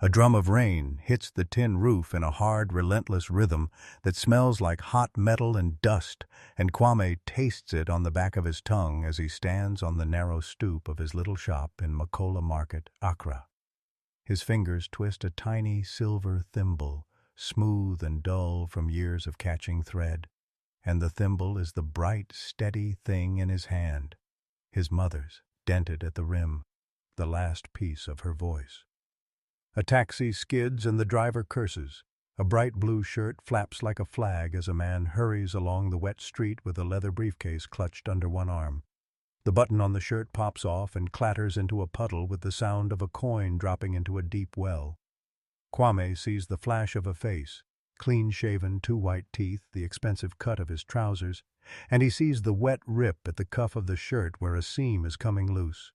A drum of rain hits the tin roof in a hard, relentless rhythm that smells like hot metal and dust, and Kwame tastes it on the back of his tongue as he stands on the narrow stoop of his little shop in Makola Market, Accra. His fingers twist a tiny silver thimble, smooth and dull from years of catching thread, and the thimble is the bright, steady thing in his hand, his mother's, dented at the rim, the last piece of her voice. A taxi skids and the driver curses. A bright blue shirt flaps like a flag as a man hurries along the wet street with a leather briefcase clutched under one arm. The button on the shirt pops off and clatters into a puddle with the sound of a coin dropping into a deep well. Kwame sees the flash of a face, clean-shaven, 2 white teeth, the expensive cut of his trousers, and he sees the wet rip at the cuff of the shirt where a seam is coming loose.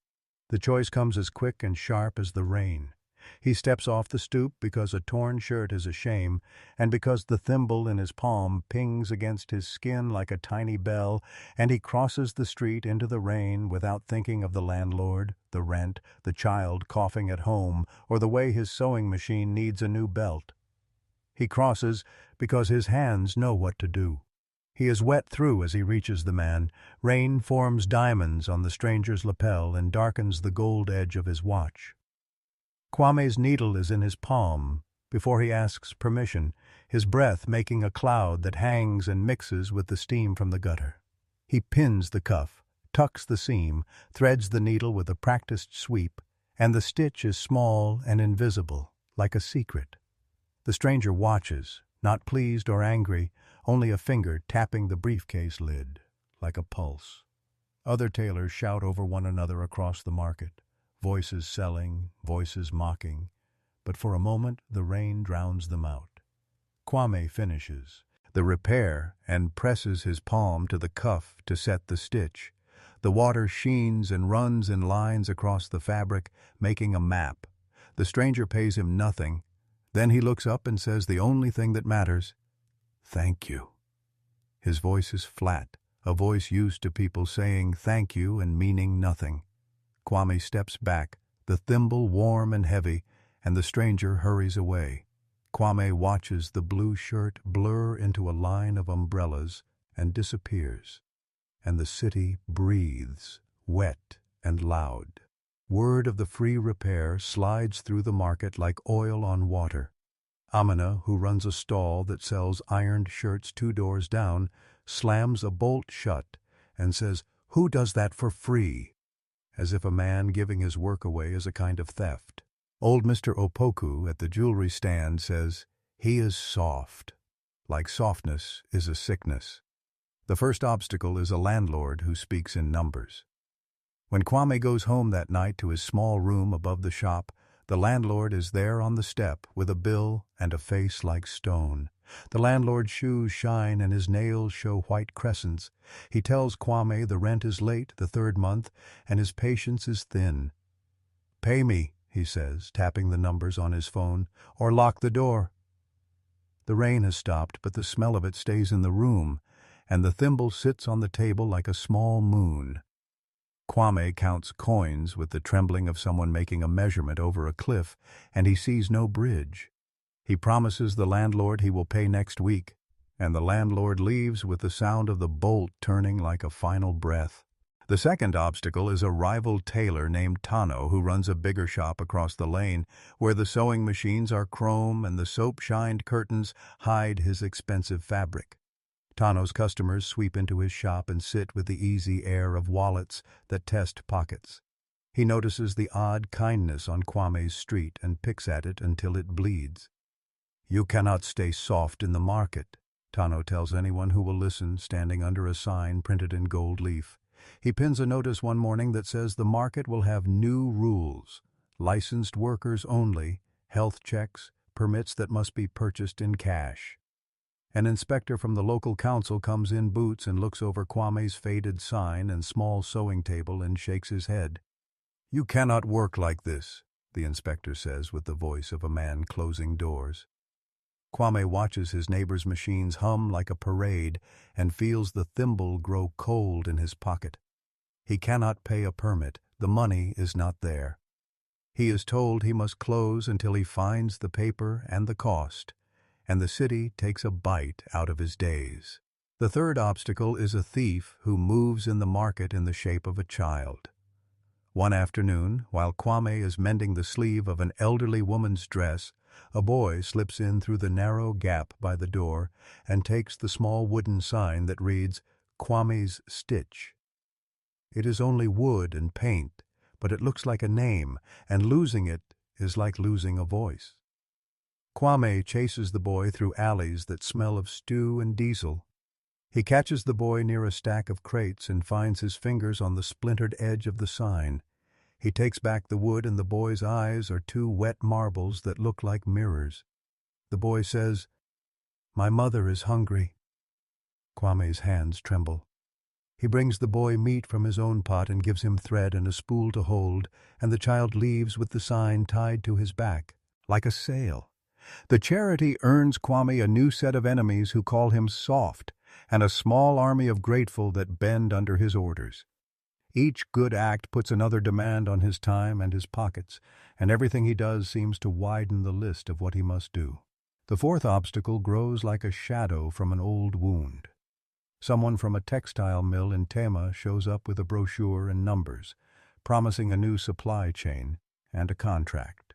The choice comes as quick and sharp as the rain. He steps off the stoop because a torn shirt is a shame, and because the thimble in his palm pings against his skin like a tiny bell, and he crosses the street into the rain without thinking of the landlord, the rent, the child coughing at home, or the way his sewing machine needs a new belt. He crosses because his hands know what to do. He is wet through as he reaches the man. Rain forms diamonds on the stranger's lapel and darkens the gold edge of his watch. Kwame's needle is in his palm before he asks permission, his breath making a cloud that hangs and mixes with the steam from the gutter. He pins the cuff, tucks the seam, threads the needle with a practiced sweep, and the stitch is small and invisible, like a secret. The stranger watches, not pleased or angry, only a finger tapping the briefcase lid, like a pulse. Other tailors shout over one another across the market. Voices selling, voices mocking, but for a moment the rain drowns them out. Kwame finishes the repair and presses his palm to the cuff to set the stitch. The water sheens and runs in lines across the fabric, making a map. The stranger pays him nothing. Then he looks up and says the only thing that matters, "Thank you." His voice is flat, a voice used to people saying thank you and meaning nothing. Kwame steps back, the thimble warm and heavy, and the stranger hurries away. Kwame watches the blue shirt blur into a line of umbrellas and disappears, and the city breathes, wet and loud. Word of the free repair slides through the market like oil on water. Amina, who runs a stall that sells ironed shirts 2 doors down, slams a bolt shut and says, "Who does that for free?" as if a man giving his work away is a kind of theft. Old Mr. Opoku at the jewelry stand says, "He is soft," like softness is a sickness. The first obstacle is a landlord who speaks in numbers. When Kwame goes home that night to his small room above the shop, the landlord is there on the step with a bill and a face like stone. The landlord's shoes shine and his nails show white crescents. He tells Kwame the rent is late, the 3rd month, and his patience is thin. "Pay me," he says, tapping the numbers on his phone, "or lock the door." The rain has stopped, but the smell of it stays in the room, and the thimble sits on the table like a small moon. Kwame counts coins with the trembling of someone making a measurement over a cliff, and he sees no bridge. He promises the landlord he will pay next week, and the landlord leaves with the sound of the bolt turning like a final breath. The second obstacle is a rival tailor named Tano who runs a bigger shop across the lane where the sewing machines are chrome and the soap-shined curtains hide his expensive fabric. Tano's customers sweep into his shop and sit with the easy air of wallets that test pockets. He notices the odd kindness on Kwame's street and picks at it until it bleeds. "You cannot stay soft in the market," Tano tells anyone who will listen, standing under a sign printed in gold leaf. He pins a notice one morning that says the market will have new rules: licensed workers only, health checks, permits that must be purchased in cash. An inspector from the local council comes in boots and looks over Kwame's faded sign and small sewing table and shakes his head. "You cannot work like this," the inspector says with the voice of a man closing doors. Kwame watches his neighbor's machines hum like a parade and feels the thimble grow cold in his pocket. He cannot pay a permit. The money is not there. He is told he must close until he finds the paper and the cost, and the city takes a bite out of his days. The third obstacle is a thief who moves in the market in the shape of a child. One afternoon, while Kwame is mending the sleeve of an elderly woman's dress, a boy slips in through the narrow gap by the door and takes the small wooden sign that reads, "Kwame's Stitch." It is only wood and paint, but it looks like a name, and losing it is like losing a voice. Kwame chases the boy through alleys that smell of stew and diesel. He catches the boy near a stack of crates and finds his fingers on the splintered edge of the sign. He takes back the wood and the boy's eyes are two wet marbles that look like mirrors. The boy says, "My mother is hungry." Kwame's hands tremble. He brings the boy meat from his own pot and gives him thread and a spool to hold, and the child leaves with the sign tied to his back, like a sail. The charity earns Kwame a new set of enemies who call him soft, and a small army of grateful that bend under his orders. Each good act puts another demand on his time and his pockets, and everything he does seems to widen the list of what he must do. The fourth obstacle grows like a shadow from an old wound. Someone from a textile mill in Tema shows up with a brochure and numbers, promising a new supply chain and a contract.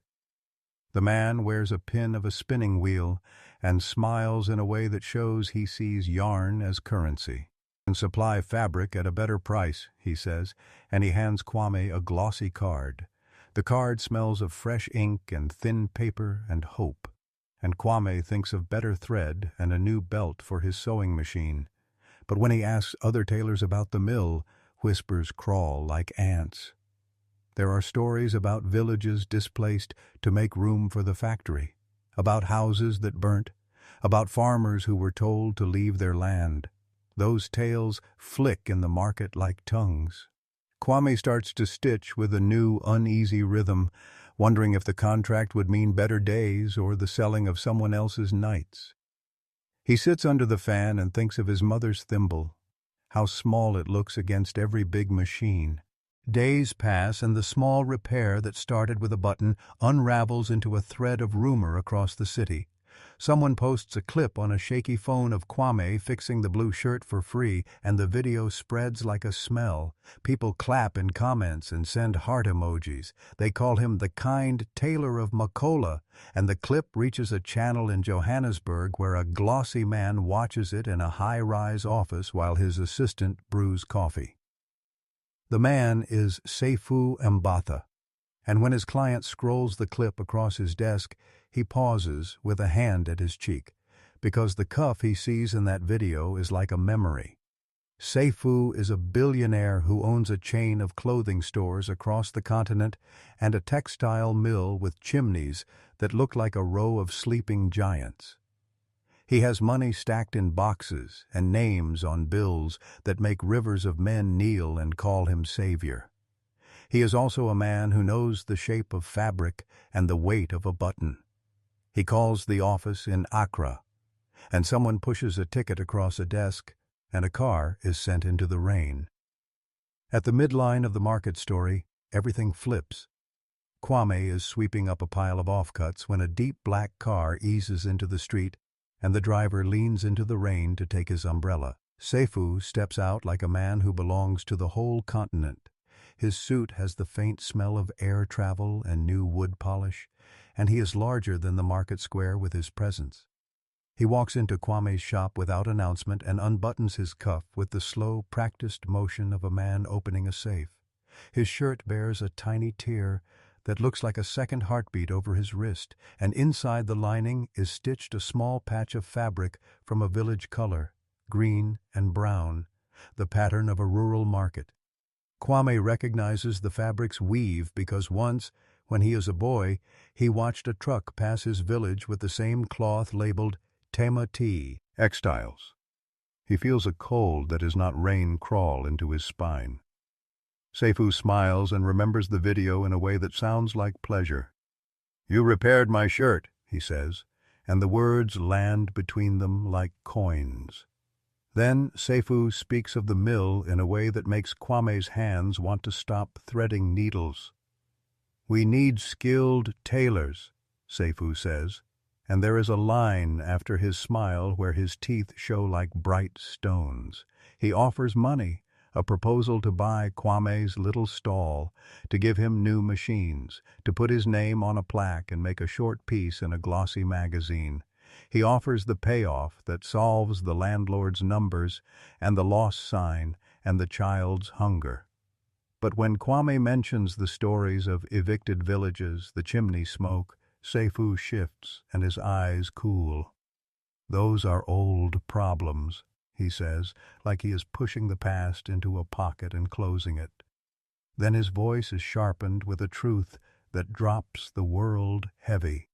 The man wears a pin of a spinning wheel and smiles in a way that shows he sees yarn as currency. "And supply fabric at a better price," he says, and he hands Kwame a glossy card. The card smells of fresh ink and thin paper and hope, and Kwame thinks of better thread and a new belt for his sewing machine. But when he asks other tailors about the mill, whispers crawl like ants. There are stories about villages displaced to make room for the factory, about houses that burnt, about farmers who were told to leave their land. Those tales flick in the market like tongues. Kwame starts to stitch with a new, uneasy rhythm, wondering if the contract would mean better days or the selling of someone else's nights. He sits under the fan and thinks of his mother's thimble, how small it looks against every big machine. Days pass and the small repair that started with a button unravels into a thread of rumor across the city. Someone posts a clip on a shaky phone of Kwame fixing the blue shirt for free, and the video spreads like a smell. People clap in comments and send heart emojis. They call him the kind Tailor of Makola, and the clip reaches a channel in Johannesburg where a glossy man watches it in a high-rise office while his assistant brews coffee. The man is Seifu Mbatha, and when his client scrolls the clip across his desk, he pauses with a hand at his cheek, because the cuff he sees in that video is like a memory. Seifu is a billionaire who owns a chain of clothing stores across the continent and a textile mill with chimneys that look like a row of sleeping giants. He has money stacked in boxes and names on bills that make rivers of men kneel and call him savior. He is also a man who knows the shape of fabric and the weight of a button. He calls the office in Accra, and someone pushes a ticket across a desk, and a car is sent into the rain. At the midline of the market story, everything flips. Kwame is sweeping up a pile of offcuts when a deep black car eases into the street, and the driver leans into the rain to take his umbrella. Seifu steps out like a man who belongs to the whole continent. His suit has the faint smell of air travel and new wood polish, and he is larger than the market square with his presence. He walks into Kwame's shop without announcement and unbuttons his cuff with the slow, practiced motion of a man opening a safe. His shirt bears a tiny tear that looks like a second heartbeat over his wrist, and inside the lining is stitched a small patch of fabric from a village color, green and brown, the pattern of a rural market. Kwame recognizes the fabric's weave because once, when he is a boy, he watched a truck pass his village with the same cloth labeled Tema Tea, Textiles. He feels a cold that is not rain crawl into his spine. Seifu smiles and remembers the video in a way that sounds like pleasure. "You repaired my shirt," he says, and the words land between them like coins. Then Seifu speaks of the mill in a way that makes Kwame's hands want to stop threading needles. "We need skilled tailors," Seifu says, and there is a line after his smile where his teeth show like bright stones. He offers money, a proposal to buy Kwame's little stall, to give him new machines, to put his name on a plaque and make a short piece in a glossy magazine. He offers the payoff that solves the landlord's numbers and the loss sign and the child's hunger. But when Kwame mentions the stories of evicted villages, the chimney smoke, Seifu shifts and his eyes cool. "Those are old problems," he says, like he is pushing the past into a pocket and closing it. Then his voice is sharpened with a truth that drops the world heavy.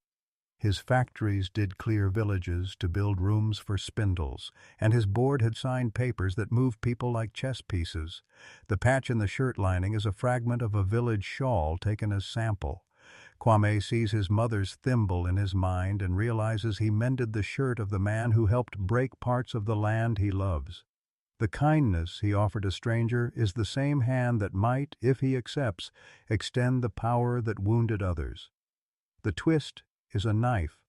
His factories did clear villages to build rooms for spindles, and his board had signed papers that moved people like chess pieces. The patch in the shirt lining is a fragment of a village shawl taken as sample. Kwame sees his mother's thimble in his mind and realizes he mended the shirt of the man who helped break parts of the land he loves. The kindness he offered a stranger is the same hand that might, if he accepts, extend the power that wounded others. The twist is a knife.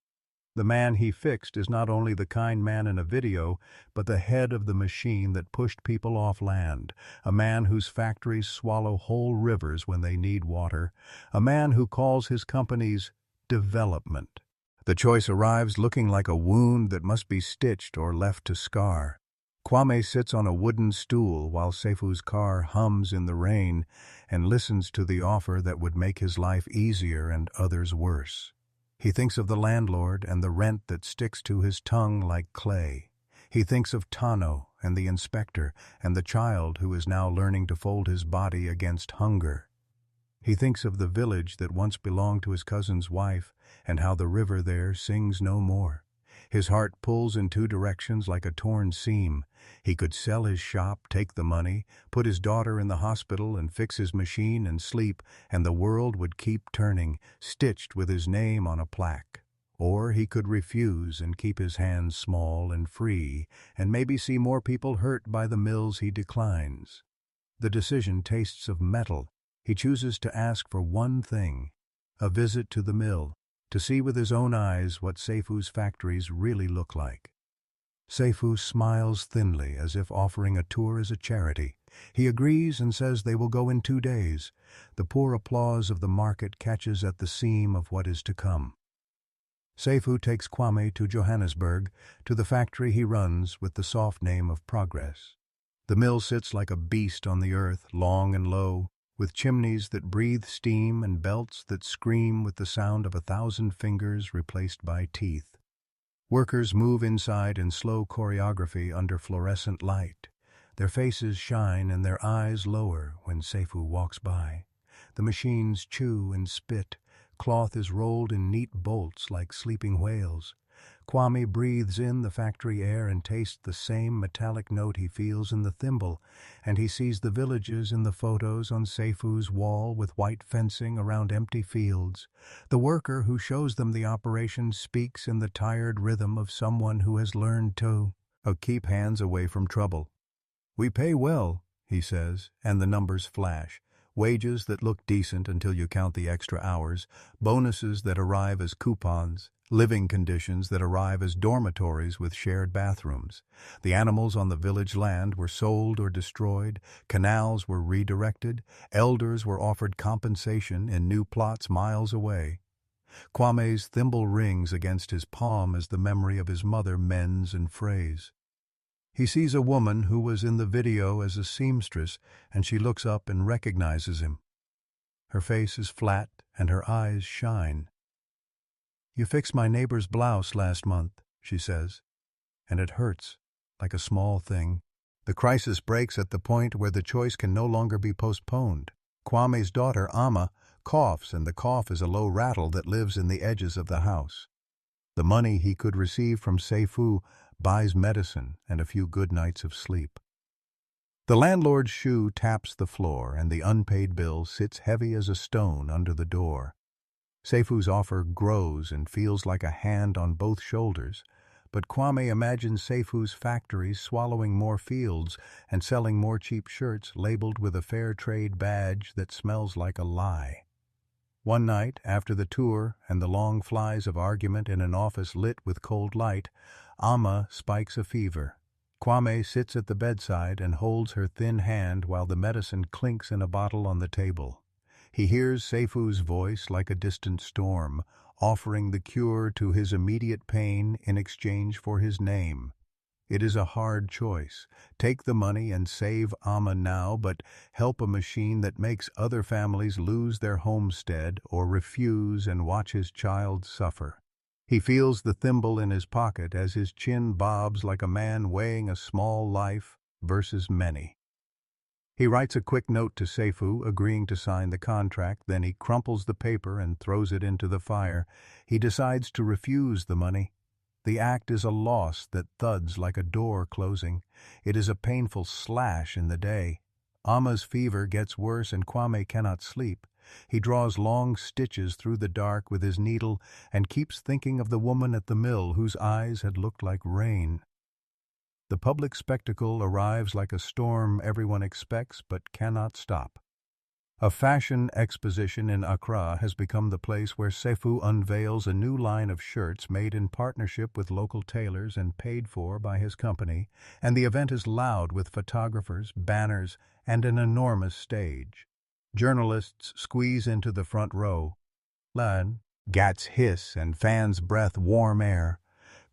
The man he fixed is not only the kind man in a video, but the head of the machine that pushed people off land, a man whose factories swallow whole rivers when they need water, a man who calls his companies development. The choice arrives looking like a wound that must be stitched or left to scar. Kwame sits on a wooden stool while Seifu's car hums in the rain and listens to the offer that would make his life easier and others worse. He thinks of the landlord and the rent that sticks to his tongue like clay. He thinks of Tano and the inspector and the child who is now learning to fold his body against hunger. He thinks of the village that once belonged to his cousin's wife and how the river there sings no more. His heart pulls in two directions like a torn seam. He could sell his shop, take the money, put his daughter in the hospital and fix his machine and sleep, and the world would keep turning, stitched with his name on a plaque. Or he could refuse and keep his hands small and free, and maybe see more people hurt by the mills he declines. The decision tastes of metal. He chooses to ask for one thing, a visit to the mill, to see with his own eyes what Seifu's factories really look like. Seifu smiles thinly as if offering a tour as a charity. He agrees and says they will go in 2 days. The poor applause of the market catches at the seam of what is to come. Seifu takes Kwame to Johannesburg, to the factory he runs with the soft name of Progress. The mill sits like a beast on the earth, long and low, with chimneys that breathe steam and belts that scream with the sound of 1,000 fingers replaced by teeth. Workers move inside in slow choreography under fluorescent light. Their faces shine and their eyes lower when Seifu walks by. The machines chew and spit. Cloth is rolled in neat bolts like sleeping whales. Kwame breathes in the factory air and tastes the same metallic note he feels in the thimble, and he sees the villages in the photos on Seifu's wall with white fencing around empty fields. The worker who shows them the operation speaks in the tired rhythm of someone who has learned to keep hands away from trouble. "We pay well," he says, and the numbers flash. Wages that look decent until you count the extra hours, bonuses that arrive as coupons, living conditions that arrive as dormitories with shared bathrooms. The animals on the village land were sold or destroyed, canals were redirected, elders were offered compensation in new plots miles away. Kwame's thimble rings against his palm as the memory of his mother mends and frays. He sees a woman who was in the video as a seamstress, and she looks up and recognizes him. Her face is flat and her eyes shine. "You fixed my neighbor's blouse last month," she says, and it hurts, like a small thing. The crisis breaks at the point where the choice can no longer be postponed. Kwame's daughter, Amma, coughs, and the cough is a low rattle that lives in the edges of the house. The money he could receive from Seifu buys medicine and a few good nights of sleep. The landlord's shoe taps the floor, and the unpaid bill sits heavy as a stone under the door. Seifu's offer grows and feels like a hand on both shoulders, but Kwame imagines Seifu's factories swallowing more fields and selling more cheap shirts labeled with a fair trade badge that smells like a lie. One night, after the tour and the long flies of argument in an office lit with cold light, Amma spikes a fever. Kwame sits at the bedside and holds her thin hand while the medicine clinks in a bottle on the table. He hears Seifu's voice like a distant storm, offering the cure to his immediate pain in exchange for his name. It is a hard choice. Take the money and save Amma now, but help a machine that makes other families lose their homestead or refuse and watch his child suffer. He feels the thimble in his pocket as his chin bobs like a man weighing a small life versus many. He writes a quick note to Seifu, agreeing to sign the contract, then he crumples the paper and throws it into the fire. He decides to refuse the money. The act is a loss that thuds like a door closing. It is a painful slash in the day. Amma's fever gets worse and Kwame cannot sleep. He draws long stitches through the dark with his needle and keeps thinking of the woman at the mill whose eyes had looked like rain. The public spectacle arrives like a storm everyone expects but cannot stop. A fashion exposition in Accra has become the place where Seifu unveils a new line of shirts made in partnership with local tailors and paid for by his company, and the event is loud with photographers, banners, and an enormous stage. Journalists squeeze into the front row. Gats hiss and fans breath warm air.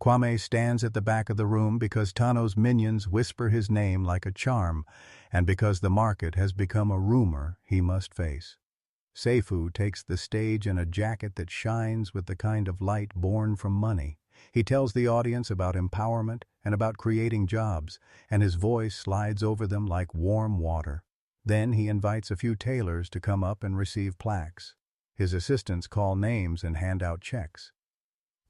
Kwame stands at the back of the room because Tano's minions whisper his name like a charm, and because the market has become a rumor he must face. Seifu takes the stage in a jacket that shines with the kind of light born from money. He tells the audience about empowerment and about creating jobs, and his voice slides over them like warm water. Then he invites a few tailors to come up and receive plaques. His assistants call names and hand out checks.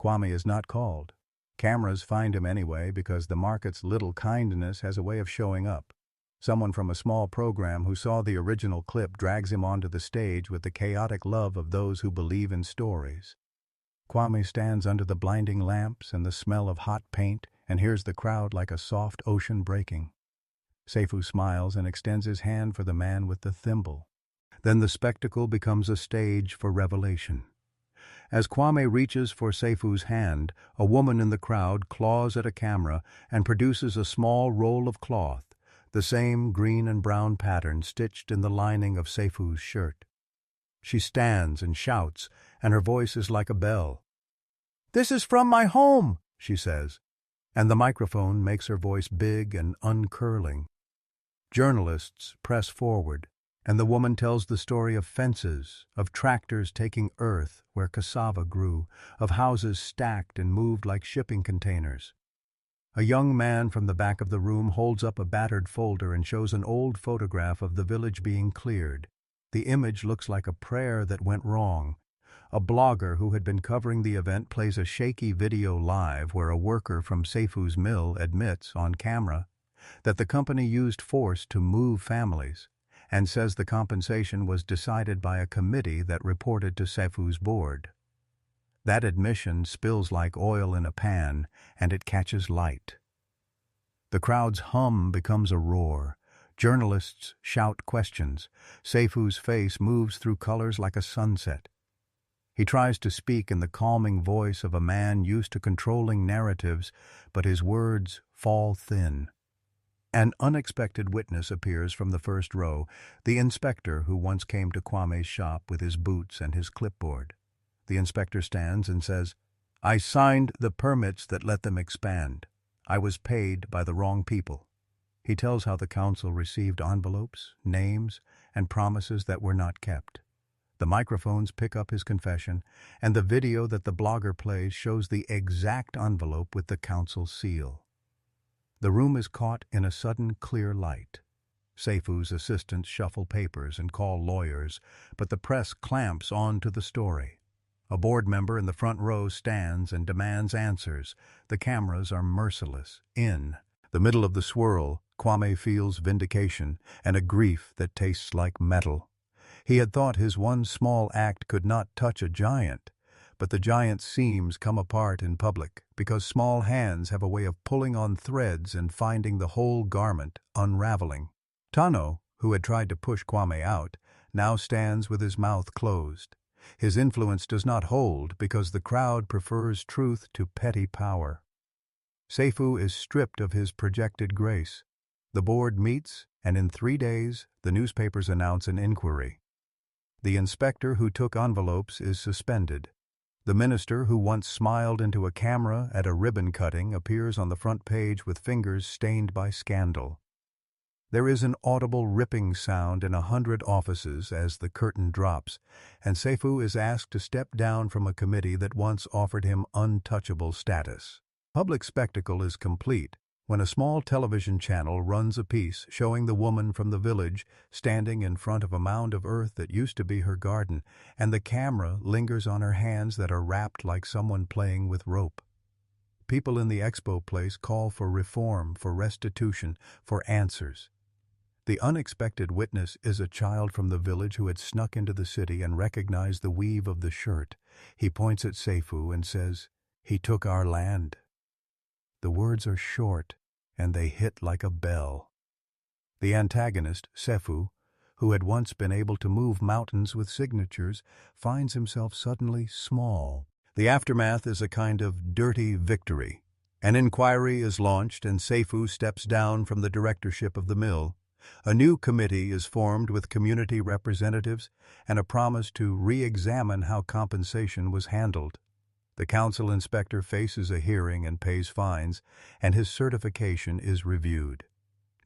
Kwame is not called. Cameras find him anyway because the market's little kindness has a way of showing up. Someone from a small program who saw the original clip drags him onto the stage with the chaotic love of those who believe in stories. Kwame stands under the blinding lamps and the smell of hot paint and hears the crowd like a soft ocean breaking. Seifu smiles and extends his hand for the man with the thimble. Then the spectacle becomes a stage for revelation. As Kwame reaches for Seifu's hand, a woman in the crowd claws at a camera and produces a small roll of cloth, the same green and brown pattern stitched in the lining of Seifu's shirt. She stands and shouts, and her voice is like a bell. "This is from my home," she says, and the microphone makes her voice big and uncurling. Journalists press forward, and the woman tells the story of fences, of tractors taking earth where cassava grew, of houses stacked and moved like shipping containers. A young man from the back of the room holds up a battered folder and shows an old photograph of the village being cleared. The image looks like a prayer that went wrong. A blogger who had been covering the event plays a shaky video live where a worker from Seifu's mill admits, on camera, that the company used force to move families, and says the compensation was decided by a committee that reported to Seifu's board. That admission spills like oil in a pan, and it catches light. The crowd's hum becomes a roar. Journalists shout questions. Seifu's face moves through colors like a sunset. He tries to speak in the calming voice of a man used to controlling narratives, but his words fall thin. An unexpected witness appears from the first row, the inspector who once came to Kwame's shop with his boots and his clipboard. The inspector stands and says, "I signed the permits that let them expand. I was paid by the wrong people." He tells how the council received envelopes, names, and promises that were not kept. The microphones pick up his confession, and the video that the blogger plays shows the exact envelope with the council seal. The room is caught in a sudden clear light. Seifu's assistants shuffle papers and call lawyers, but the press clamps on to the story. A board member in the front row stands and demands answers. The cameras are merciless. In the middle of the swirl, Kwame feels vindication and a grief that tastes like metal. He had thought his one small act could not touch a giant, but the giant's seams come apart in public because small hands have a way of pulling on threads and finding the whole garment unraveling. Tano, who had tried to push Kwame out, now stands with his mouth closed. His influence does not hold because the crowd prefers truth to petty power. Seifu is stripped of his projected grace. The board meets, and in 3 days, the newspapers announce an inquiry. The inspector who took envelopes is suspended. The minister who once smiled into a camera at a ribbon cutting appears on the front page with fingers stained by scandal. There is an audible ripping sound in 100 offices as the curtain drops, and Seifu is asked to step down from a committee that once offered him untouchable status. Public spectacle is complete when a small television channel runs a piece showing the woman from the village standing in front of a mound of earth that used to be her garden, and the camera lingers on her hands that are wrapped like someone playing with rope. People in the expo place call for reform, for restitution, for answers. The unexpected witness is a child from the village who had snuck into the city and recognized the weave of the shirt. He points at Seifu and says, "He took our land." The words are short, and they hit like a bell. The antagonist, Seifu, who had once been able to move mountains with signatures, finds himself suddenly small. The aftermath is a kind of dirty victory. An inquiry is launched, and Seifu steps down from the directorship of the mill. A new committee is formed with community representatives and a promise to re-examine how compensation was handled. The council inspector faces a hearing and pays fines, and his certification is reviewed.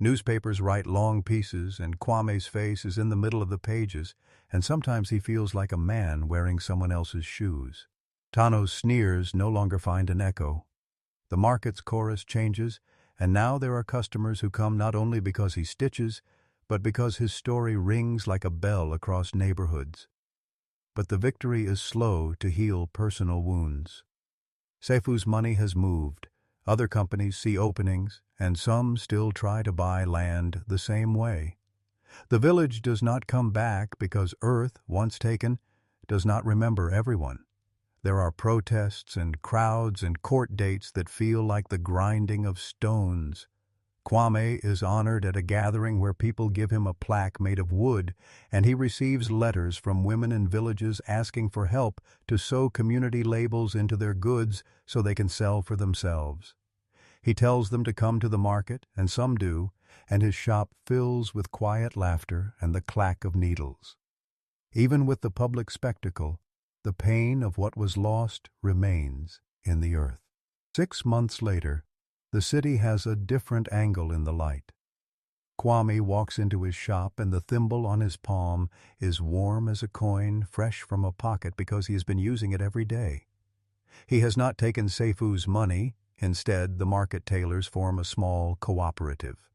Newspapers write long pieces, and Kwame's face is in the middle of the pages, and sometimes he feels like a man wearing someone else's shoes. Tano's sneers no longer find an echo. The market's chorus changes, and now there are customers who come not only because he stitches, but because his story rings like a bell across neighborhoods. But the victory is slow to heal personal wounds. Seifu's money has moved. Other companies see openings, and some still try to buy land the same way. The village does not come back because Earth, once taken, does not remember everyone. There are protests and crowds and court dates that feel like the grinding of stones. Kwame is honored at a gathering where people give him a plaque made of wood, and he receives letters from women in villages asking for help to sew community labels into their goods so they can sell for themselves. He tells them to come to the market, and some do, and his shop fills with quiet laughter and the clack of needles. Even with the public spectacle, the pain of what was lost remains in the earth. 6 months later, the city has a different angle in the light. Kwame walks into his shop, and the thimble on his palm is warm as a coin, fresh from a pocket because he has been using it every day. He has not taken Seifu's money. Instead, the market tailors form a small cooperative.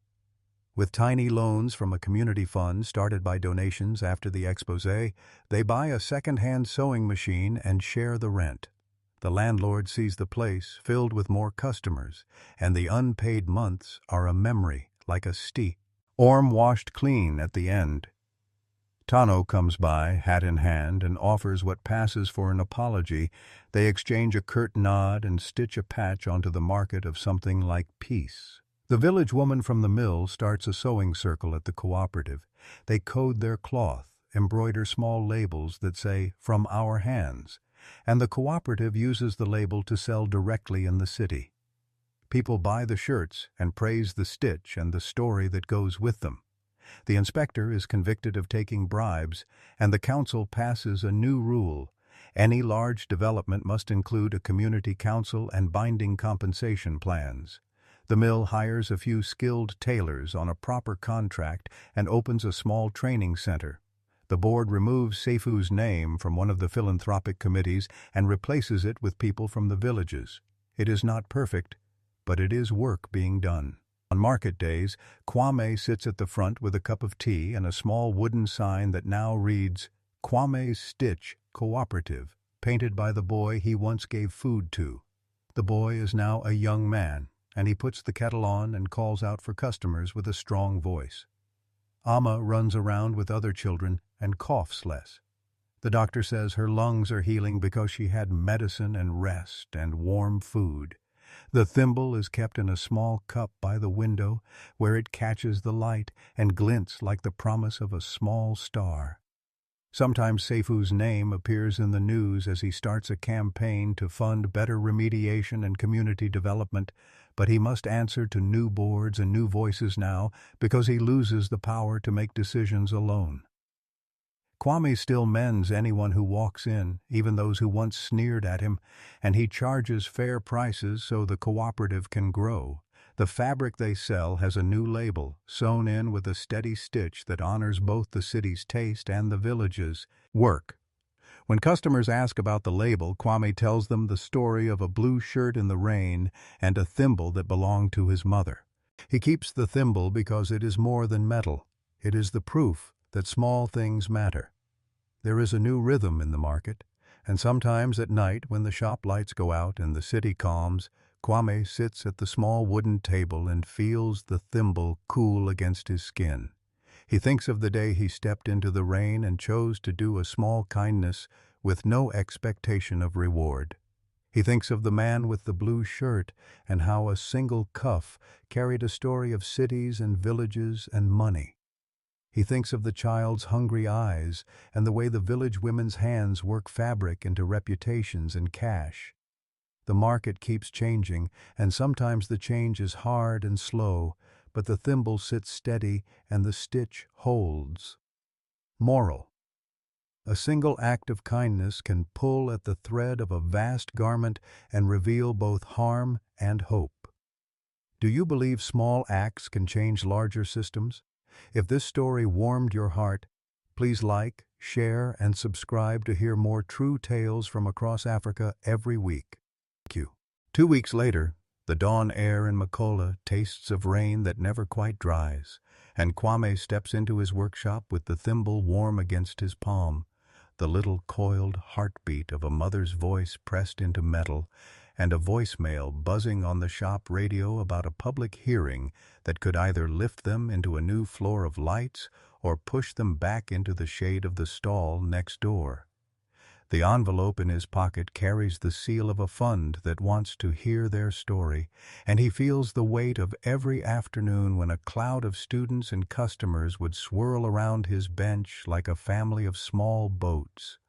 With tiny loans from a community fund started by donations after the exposé, they buy a second-hand sewing machine and share the rent. The landlord sees the place filled with more customers, and the unpaid months are a memory, like a orm washed clean at the end. Tano comes by, hat in hand, and offers what passes for an apology. They exchange a curt nod and stitch a patch onto the market of something like peace. The village woman from the mill starts a sewing circle at the cooperative. They code their cloth, embroider small labels that say, "From our hands," and the cooperative uses the label to sell directly in the city. People buy the shirts and praise the stitch and the story that goes with them. The inspector is convicted of taking bribes, and the council passes a new rule. Any large development must include a community council and binding compensation plans. The mill hires a few skilled tailors on a proper contract and opens a small training center. The board removes Seifu's name from one of the philanthropic committees and replaces it with people from the villages. It is not perfect, but it is work being done. On market days, Kwame sits at the front with a cup of tea and a small wooden sign that now reads, "Kwame's Stitch Cooperative," painted by the boy he once gave food to. The boy is now a young man, and he puts the kettle on and calls out for customers with a strong voice. Amma runs around with other children and coughs less. The doctor says her lungs are healing because she had medicine and rest and warm food. The thimble is kept in a small cup by the window where it catches the light and glints like the promise of a small star. Sometimes Seifu's name appears in the news as he starts a campaign to fund better remediation and community development, but he must answer to new boards and new voices now because he loses the power to make decisions alone. Kwame still mends anyone who walks in, even those who once sneered at him, and he charges fair prices so the cooperative can grow. The fabric they sell has a new label, sewn in with a steady stitch that honors both the city's taste and the village's work. When customers ask about the label, Kwame tells them the story of a blue shirt in the rain and a thimble that belonged to his mother. He keeps the thimble because it is more than metal. It is the proof that small things matter. There is a new rhythm in the market, and sometimes at night when the shop lights go out and the city calms, Kwame sits at the small wooden table and feels the thimble cool against his skin. He thinks of the day he stepped into the rain and chose to do a small kindness with no expectation of reward. He thinks of the man with the blue shirt and how a single cuff carried a story of cities and villages and money. He thinks of the child's hungry eyes and the way the village women's hands work fabric into reputations and cash. The market keeps changing, and sometimes the change is hard and slow, but the thimble sits steady and the stitch holds. Moral: a single act of kindness can pull at the thread of a vast garment and reveal both harm and hope. Do you believe small acts can change larger systems? If this story warmed your heart, please like, share, and subscribe to hear more true tales from across Africa every week. Thank you. 2 weeks later, the dawn air in Makola tastes of rain that never quite dries, and Kwame steps into his workshop with the thimble warm against his palm, the little coiled heartbeat of a mother's voice pressed into metal, and a voicemail buzzing on the shop radio about a public hearing that could either lift them into a new floor of lights or push them back into the shade of the stall next door. The envelope in his pocket carries the seal of a fund that wants to hear their story, and he feels the weight of every afternoon when a cloud of students and customers would swirl around his bench like a family of small boats.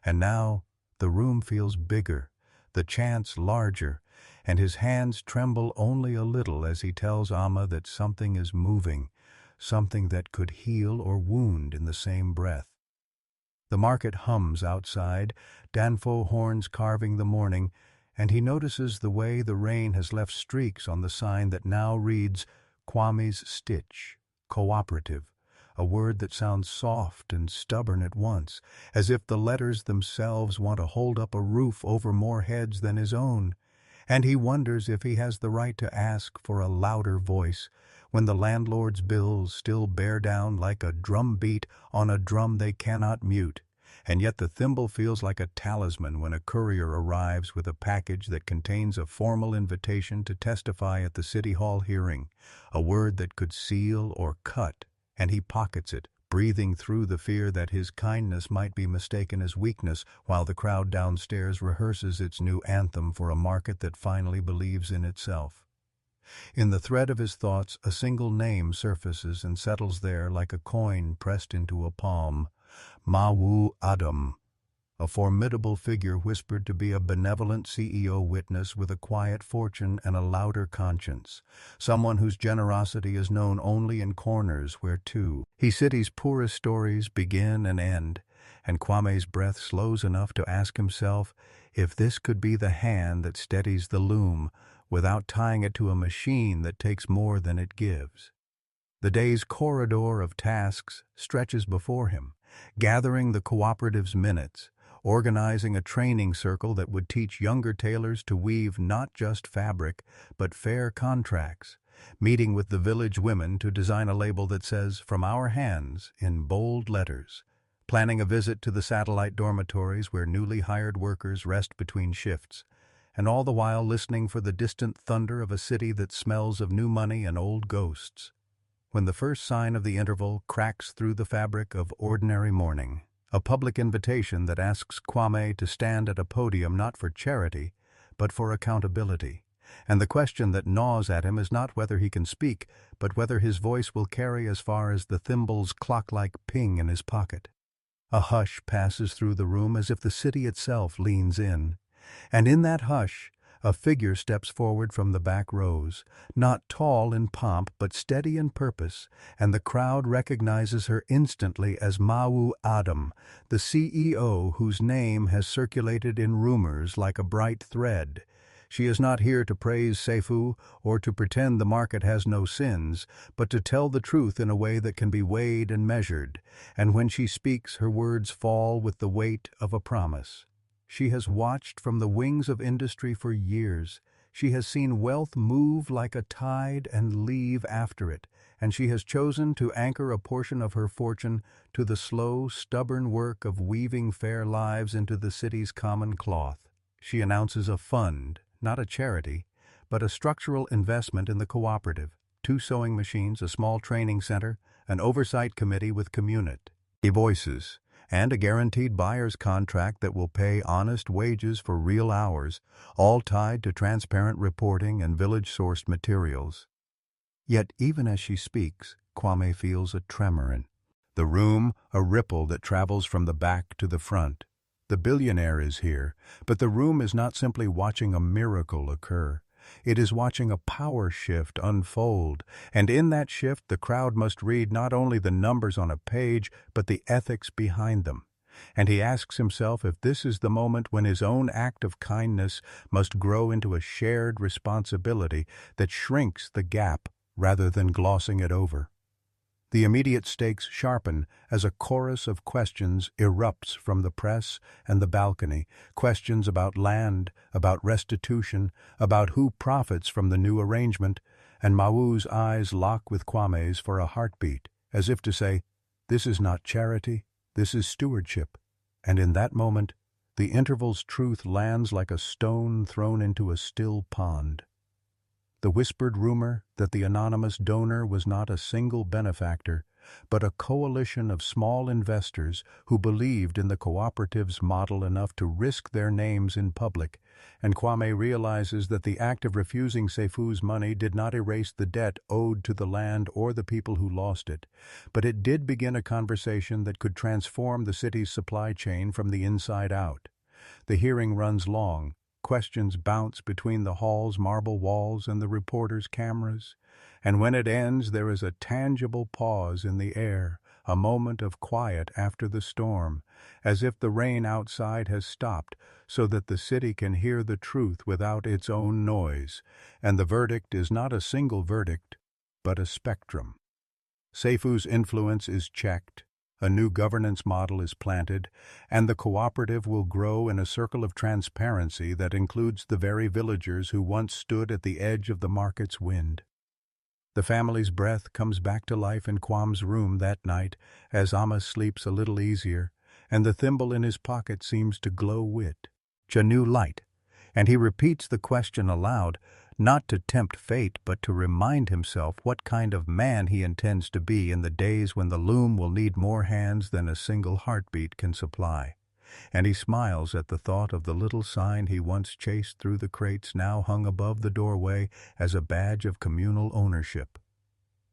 And now the room feels bigger, the chants larger, and his hands tremble only a little as he tells Amma that something is moving, something that could heal or wound in the same breath. The market hums outside, danfo horns carving the morning, and he notices the way the rain has left streaks on the sign that now reads Kwame's Stitch, Cooperative, a word that sounds soft and stubborn at once, as if the letters themselves want to hold up a roof over more heads than his own. And he wonders if he has the right to ask for a louder voice when the landlord's bills still bear down like a drum beat on a drum they cannot mute. And yet the thimble feels like a talisman when a courier arrives with a package that contains a formal invitation to testify at the City Hall hearing, a word that could seal or cut, and he pockets it, breathing through the fear that his kindness might be mistaken as weakness while the crowd downstairs rehearses its new anthem for a market that finally believes in itself. In the thread of his thoughts, a single name surfaces and settles there like a coin pressed into a palm: Mawu Adam, a formidable figure whispered to be a benevolent CEO witness with a quiet fortune and a louder conscience, someone whose generosity is known only in corners where, too, his city's poorest stories begin and end, and Kwame's breath slows enough to ask himself if this could be the hand that steadies the loom without tying it to a machine that takes more than it gives. The day's corridor of tasks stretches before him, gathering the cooperative's minutes, organizing a training circle that would teach younger tailors to weave not just fabric, but fair contracts, meeting with the village women to design a label that says, "From our hands," in bold letters, planning a visit to the satellite dormitories where newly hired workers rest between shifts, and all the while listening for the distant thunder of a city that smells of new money and old ghosts. When the first sign of the interval cracks through the fabric of ordinary morning, a public invitation that asks Kwame to stand at a podium not for charity, but for accountability, and the question that gnaws at him is not whether he can speak, but whether his voice will carry as far as the thimble's clock-like ping in his pocket. A hush passes through the room as if the city itself leans in. And in that hush, a figure steps forward from the back rows, not tall in pomp but steady in purpose, and the crowd recognizes her instantly as Mawu Adam, the CEO whose name has circulated in rumors like a bright thread. She is not here to praise Seifu or to pretend the market has no sins, but to tell the truth in a way that can be weighed and measured, and when she speaks, her words fall with the weight of a promise. She has watched from the wings of industry for years. She has seen wealth move like a tide and leave after it, and she has chosen to anchor a portion of her fortune to the slow, stubborn work of weaving fair lives into the city's common cloth. She announces a fund, not a charity, but a structural investment in the cooperative, 2 sewing machines, a small training center, an oversight committee with community voices, and a guaranteed buyer's contract that will pay honest wages for real hours, all tied to transparent reporting and village-sourced materials. Yet even as she speaks, Kwame feels a tremor in the room, a ripple that travels from the back to the front. The billionaire is here, but the room is not simply watching a miracle occur. It is watching a power shift unfold, and in that shift the crowd must read not only the numbers on a page, but the ethics behind them. And he asks himself if this is the moment when his own act of kindness must grow into a shared responsibility that shrinks the gap rather than glossing it over. The immediate stakes sharpen as a chorus of questions erupts from the press and the balcony, questions about land, about restitution, about who profits from the new arrangement, and Mawu's eyes lock with Kwame's for a heartbeat, as if to say, "This is not charity, this is stewardship." And in that moment, the interval's truth lands like a stone thrown into a still pond. The whispered rumor that the anonymous donor was not a single benefactor, but a coalition of small investors who believed in the cooperative's model enough to risk their names in public, and Kwame realizes that the act of refusing Seifu's money did not erase the debt owed to the land or the people who lost it, but it did begin a conversation that could transform the city's supply chain from the inside out. The hearing runs long. Questions bounce between the hall's marble walls and the reporters' cameras, and when it ends there is a tangible pause in the air, a moment of quiet after the storm, as if the rain outside has stopped so that the city can hear the truth without its own noise, and the verdict is not a single verdict, but a spectrum. Seifu's influence is checked. A new governance model is planted, and the cooperative will grow in a circle of transparency that includes the very villagers who once stood at the edge of the market's wind. The family's breath comes back to life in Kwam's room that night as Amma sleeps a little easier, and the thimble in his pocket seems to glow with a new light, and he repeats the question aloud, not to tempt fate but to remind himself what kind of man he intends to be in the days when the loom will need more hands than a single heartbeat can supply. And he smiles at the thought of the little sign he once chased through the crates now hung above the doorway as a badge of communal ownership.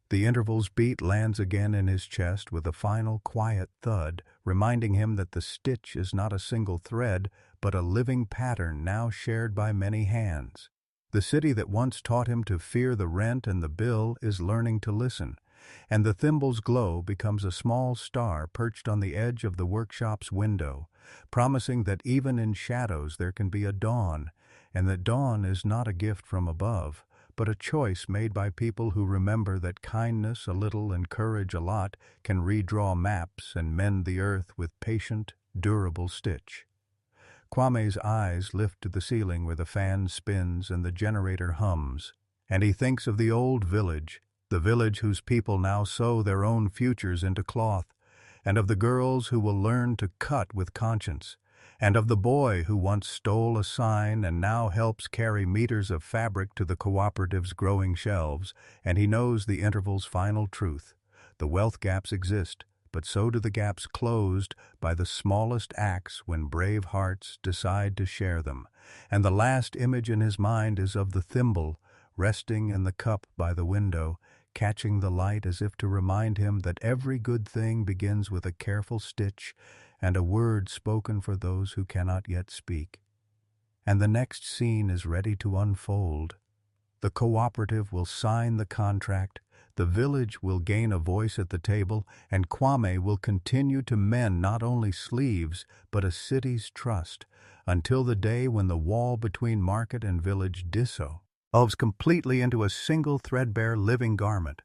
The interval's beat lands again in his chest with a final quiet thud, reminding him that the stitch is not a single thread, but a living pattern now shared by many hands. The city that once taught him to fear the rent and the bill is learning to listen, and the thimble's glow becomes a small star perched on the edge of the workshop's window, promising that even in shadows there can be a dawn, and that dawn is not a gift from above, but a choice made by people who remember that kindness a little and courage a lot can redraw maps and mend the earth with patient, durable stitch. Kwame's eyes lift to the ceiling where the fan spins and the generator hums, and he thinks of the old village, the village whose people now sew their own futures into cloth, and of the girls who will learn to cut with conscience, and of the boy who once stole a sign and now helps carry meters of fabric to the cooperative's growing shelves, and he knows the interval's final truth. The wealth gaps exist, but so do the gaps closed by the smallest acts when brave hearts decide to share them. And the last image in his mind is of the thimble, resting in the cup by the window, catching the light as if to remind him that every good thing begins with a careful stitch, and a word spoken for those who cannot yet speak. And the next scene is ready to unfold. The cooperative will sign the contract, the village will gain a voice at the table, and Kwame will continue to mend not only sleeves, but a city's trust, until the day when the wall between market and village dissolves completely into a single threadbare living garment.